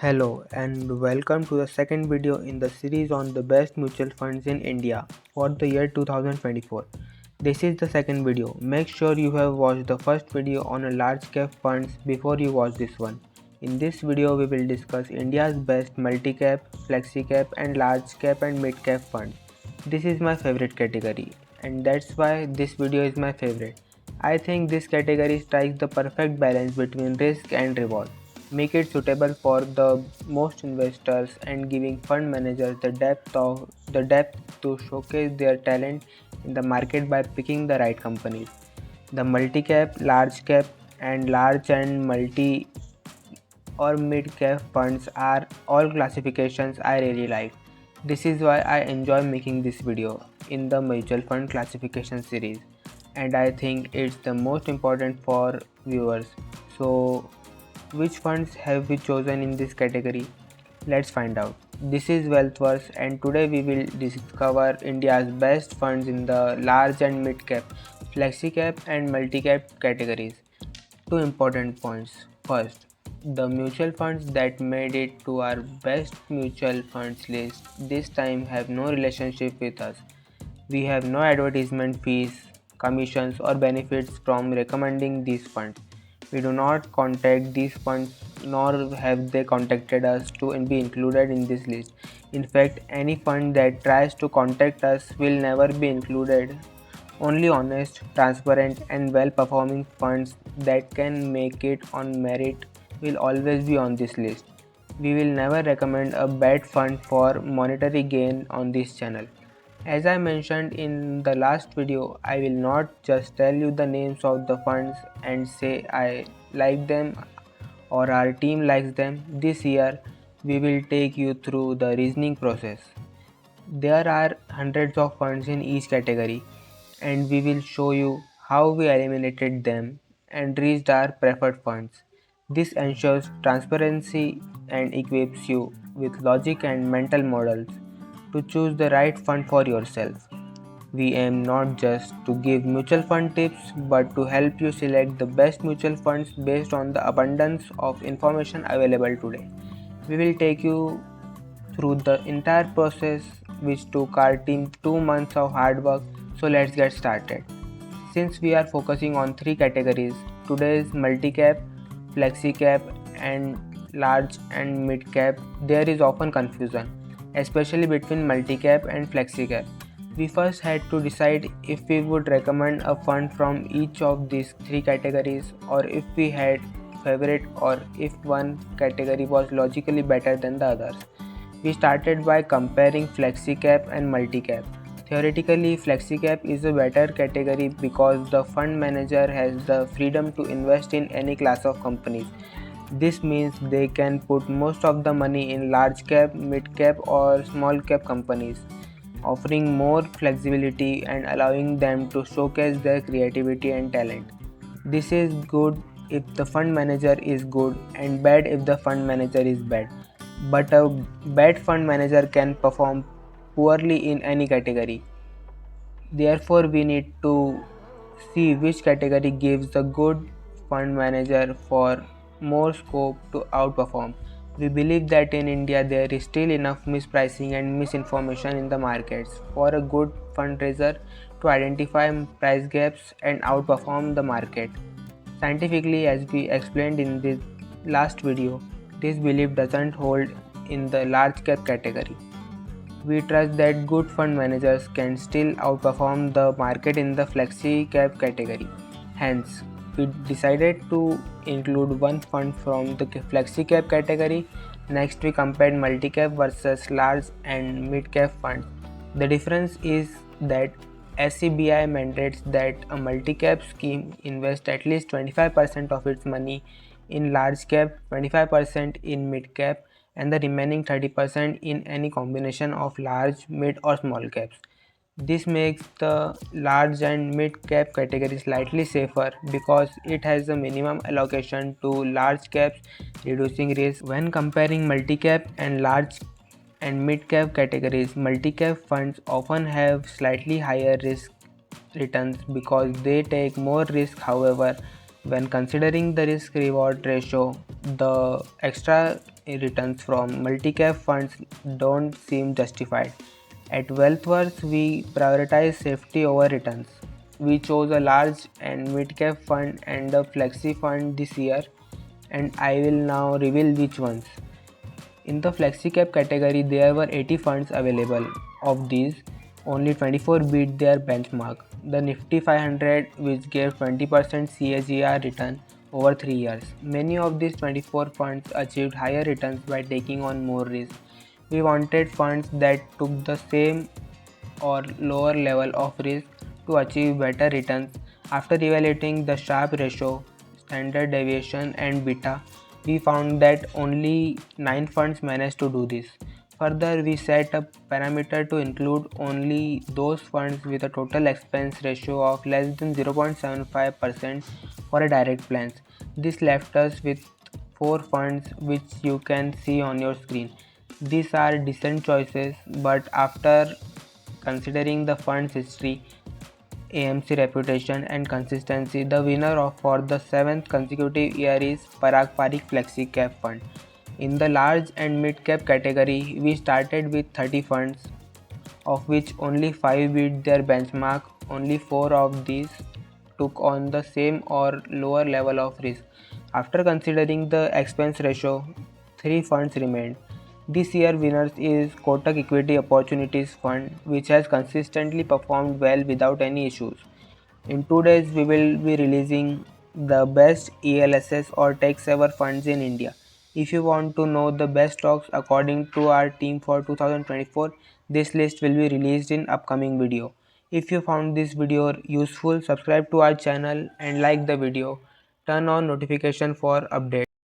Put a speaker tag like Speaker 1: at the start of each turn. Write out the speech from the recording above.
Speaker 1: Hello and welcome to the second video in the series on the best mutual funds in India for the year 2024. This is the second video. Make sure you have watched the first video on a large cap funds before you watch this one. In this video we will discuss India's best multi-cap, flexi cap and large cap and mid cap funds. This is my favorite category and that's why this video is my favorite. I think this category strikes the perfect balance between risk and reward, make it suitable for the most investors and giving fund managers the depth to showcase their talent in the market by picking the right companies. The multi-cap, large cap and large and multi or mid-cap funds are all classifications I really like. This is why I enjoy making this video in the mutual fund classification series, and I think it's the most important for viewers. So which funds have we chosen in this category? Let's find out. This is WealthVerse and today we will discover India's best funds in the large and mid cap, flexi cap and multi cap categories. Two important points. First, the mutual funds that made it to our best mutual funds list this time have no relationship with us. We have no advertisement fees, commissions, or benefits from recommending these funds. We do not contact these funds nor have they contacted us to be included in this list. In fact, any fund that tries to contact us will never be included. Only honest, transparent, and well performing funds that can make it on merit will always be on this list. We will never recommend a bad fund for monetary gain on this channel. As I mentioned in the last video, I will not just tell you the names of the funds and say I like them or our team likes them. This year, we will take you through the reasoning process. There are hundreds of funds in each category, and we will show you how we eliminated them and reached our preferred funds. This ensures transparency and equips you with logic and mental models to choose the right fund for yourself. We aim not just to give mutual fund tips but to help you select the best mutual funds based on the abundance of information available today. We will take you through the entire process, which took our team 2 months of hard work. So let's get started. Since we are focusing on three categories, today's multi-cap, flexi-cap and large and mid-cap, there is often confusion, especially between multi-cap and flexi-cap. We first had to decide if we would recommend a fund from each of these three categories or if we had favorite or if one category was logically better than the others. We started by comparing flexi-cap and multi-cap. Theoretically, flexi-cap is a better category because the fund manager has the freedom to invest in any class of companies. This means they can put most of the money in large cap, mid cap, or small cap companies, offering more flexibility and allowing them to showcase their creativity and talent. This is good if the fund manager is good and bad if the fund manager is bad. But a bad fund manager can perform poorly in any category. Therefore, we need to see which category gives the good fund manager for more scope to outperform. We believe that in India there is still enough mispricing and misinformation in the markets for a good fundraiser to identify price gaps and outperform the market. Scientifically, as we explained in this last video, this belief doesn't hold in the large cap category. We trust that good fund managers can still outperform the market in the flexi cap category. Hence, we decided to include one fund from the flexi cap category. Next, we compared multi cap versus large and mid cap funds. The difference is that SCBI mandates that a multi cap scheme invest at least 25% of its money in large cap, 25% in mid cap, and the remaining 30% in any combination of large, mid, or small caps. This makes the large and mid cap category slightly safer because it has a minimum allocation to large caps, reducing risk. When comparing multi cap and large and mid cap categories, multi cap funds often have slightly higher risk returns because they take more risk. However, when considering the risk reward ratio, the extra returns from multi-cap funds don't seem justified. At WealthWorks, we prioritize safety over returns. We chose a large and mid-cap fund and a Flexi fund this year, and I will now reveal which ones. In the FlexiCap category, there were 80 funds available. Of these, only 24 beat their benchmark, the Nifty 500, which gave 20% CAGR return over 3 years. Many of these 24 funds achieved higher returns by taking on more risk. We wanted funds that took the same or lower level of risk to achieve better returns. After evaluating the Sharpe ratio, standard deviation, and beta, we found that only 9 funds managed to do this. Further, we set a parameter to include only those funds with a total expense ratio of less than 0.75% for a direct plans. This left us with 4 funds which you can see on your screen. These are decent choices, but after considering the fund's history, AMC reputation and consistency, the winner for the 7th consecutive year is Parag Parikh Flexi Cap Fund. In the large and mid cap category, we started with 30 funds, of which only 5 beat their benchmark. Only 4 of these took on the same or lower level of risk. After considering the expense ratio, 3 funds remained. This year winners is Kotak Equity Opportunities Fund, which has consistently performed well without any issues. In 2 days, we will be releasing the best ELSS or tech saver funds in India. If you want to know the best stocks according to our team for 2024, this list will be released in upcoming video. If you found this video useful, subscribe to our channel and like the video. Turn on notification for updates.